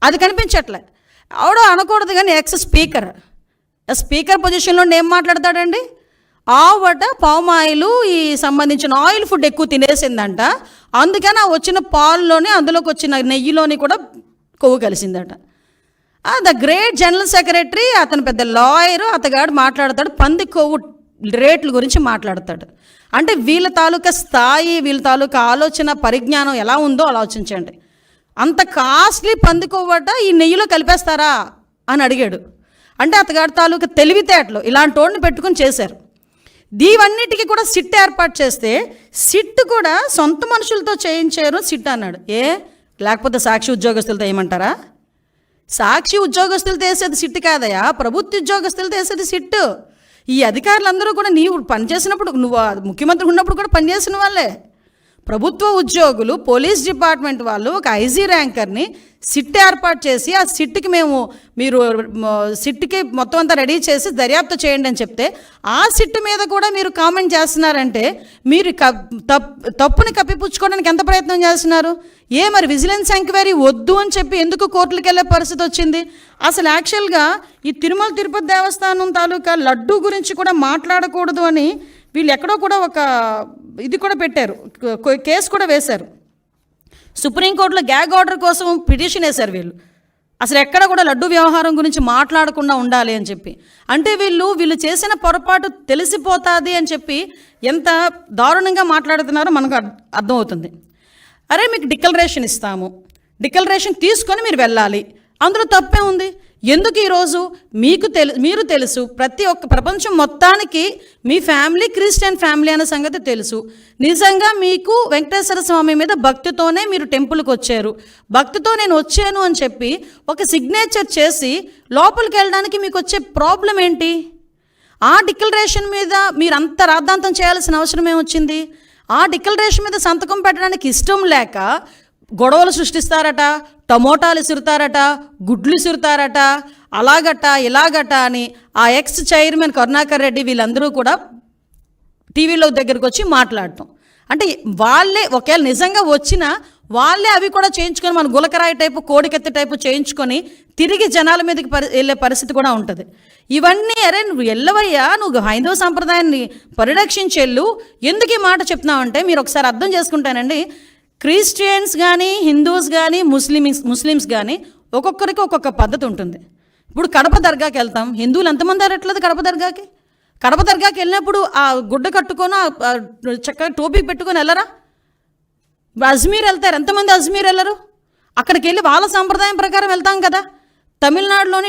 అది కనిపించట్లే. ఆవిడ అనకూడదు కానీ స్పీకర్ పొజిషన్లో ఏం మాట్లాడతాడండి? ఆవిడ పామాయిలు ఈ సంబంధించిన ఆయిల్ ఫుడ్ ఎక్కువ తినేసిందంట, అందుకని ఆ వచ్చిన పాల్లోనే అందులోకి వచ్చిన నెయ్యిలోని కూడా కొవ్వు కలిసిందట. ద గ్రేట్ జనరల్ సెక్రటరీ, అతను పెద్ద లాయరు, అతగాడు మాట్లాడతాడు పంది కొవ్వు రేట్ల గురించి మాట్లాడతాడు. అంటే వీళ్ళ తాలూకా స్థాయి, వీళ్ళ తాలూకా ఆలోచన పరిజ్ఞానం ఎలా ఉందో ఆలోచించండి. అంత కాస్ట్లీ పంది కొవ్వట ఈ నెయ్యిలో కలిపేస్తారా అని అడిగాడు. అంటే అతగాడి తాలూకా తెలివితేటలు ఇలాంటి వాడిని పెట్టుకుని చేశారు. దీవన్నిటికీ కూడా సిట్ ఏర్పాటు చేస్తే సిట్ కూడా సొంత మనుషులతో చేయించారు సిట్ అన్నాడు. లేకపోతే సాక్షి ఉద్యోగస్తులతో ఏమంటారా? సాక్షి ఉద్యోగస్తులతో వేసేది సిట్ కాదయా, ప్రభుత్వ ఉద్యోగస్తులతో వేసేది సిట్. ఈ అధికారులందరూ కూడా నీవు పనిచేసినప్పుడు, నువ్వు ముఖ్యమంత్రి ఉన్నప్పుడు కూడా పనిచేసిన వాళ్ళే. ప్రభుత్వ ఉద్యోగులు, పోలీస్ డిపార్ట్మెంట్ వాళ్ళు ఒక ఐజీ ర్యాంకర్ని సిట్ ఏర్పాటు చేసి ఆ సిట్కి మీరు సిట్కి మొత్తం అంతా రెడీ చేసి దర్యాప్తు చేయండి అని చెప్తే ఆ సిట్ మీద కూడా మీరు కామెంట్ చేస్తున్నారంటే మీరు తప్పుని కప్పిపుచ్చుకోవడానికి ఎంత ప్రయత్నం చేస్తున్నారు? మరి విజిలెన్స్ ఎంక్వైరీ వద్దు అని చెప్పి ఎందుకు కోర్టులకు వెళ్ళే పరిస్థితి వచ్చింది? అసలు యాక్చువల్గా ఈ తిరుమల తిరుపతి దేవస్థానం తాలూకా లడ్డూ గురించి కూడా మాట్లాడకూడదు అని వీళ్ళు ఎక్కడో కూడా ఒక ఇది కూడా పెట్టారు, కేసు కూడా వేశారు. సుప్రీంకోర్టులో గ్యాగ్ ఆర్డర్ కోసం పిటిషన్ వేశారు వీళ్ళు. అసలు ఎక్కడ కూడా లడ్డు వ్యవహారం గురించి మాట్లాడకుండా ఉండాలి అని చెప్పి. అంటే వీళ్ళు చేసిన పొరపాటు తెలిసిపోతుంది అని చెప్పి ఎంత దారుణంగా మాట్లాడుతున్నారో మనకు అర్థమవుతుంది. అరే మీకు డిక్లరేషన్ ఇస్తాము, డిక్లరేషన్ తీసుకొని మీరు వెళ్ళాలి, అందులో తప్పే ఉంది. ఎందుకు ఈరోజు మీరు తెలుసు, ప్రతి ఒక్క ప్రపంచం మొత్తానికి మీ ఫ్యామిలీ క్రిస్టియన్ ఫ్యామిలీ అనే సంగతి తెలుసు. నిజంగా మీకు వెంకటేశ్వర స్వామి మీద భక్తితోనే మీరు టెంపుల్కి వచ్చారు, భక్తితో నేను వచ్చాను అని చెప్పి ఒక సిగ్నేచర్ చేసి లోపలికి వెళ్ళడానికి మీకు వచ్చే ప్రాబ్లం ఏంటి? ఆ డిక్లరేషన్ మీద మీరు అంత రాద్ధాంతం చేయాల్సిన అవసరం ఏమొచ్చింది? ఆ డిక్లరేషన్ మీద సంతకం పెట్టడానికి ఇష్టం లేక గొడవలు సృష్టిస్తారట, టమోటాలు ఇసురుతారట, గుడ్లు ఇసురుతారట, అలాగట ఇలాగట అని ఆ ఎక్స్ చైర్మన్ కరుణాకర్ రెడ్డి వీళ్ళందరూ కూడా టీవీలో దగ్గరికి వచ్చి మాట్లాడటం. అంటే వాళ్ళే ఒకవేళ నిజంగా వచ్చినా వాళ్ళే అవి కూడా చేయించుకొని మన గులకరాయి టైపు, కోడికెత్తి టైపు చేయించుకొని తిరిగి జనాల మీదకి వెళ్ళే పరిస్థితి కూడా ఉంటుంది. ఇవన్నీ అరే నువ్వు వెళ్ళవయ్యా, నువ్వు హైందవ సంప్రదాయాన్ని పరిరక్షించెళ్ళు, ఎందుకు ఈ మాట చెప్తున్నావంటే మీరు ఒకసారి అర్థం చేసుకుంటానండి. క్రిస్టియన్స్ కానీ, హిందూస్ కానీ, ముస్లిమ్స్ కానీ ఒక్కొక్కరికి ఒక్కొక్క పద్ధతి ఉంటుంది. ఇప్పుడు కడప దర్గాకి వెళ్తాం, హిందువులు ఎంతమంది అరట్లేదు కడప దర్గాకి వెళ్ళినప్పుడు ఆ గుడ్డ కట్టుకొని చక్కగా టోపీ పెట్టుకొని వెళ్ళరా? అజ్మీర్ వెళ్తారు, ఎంతమంది అజ్మీర్ వెళ్ళరు? అక్కడికి వెళ్ళి వాళ్ళ సంప్రదాయం ప్రకారం వెళ్తాం కదా. తమిళనాడులోని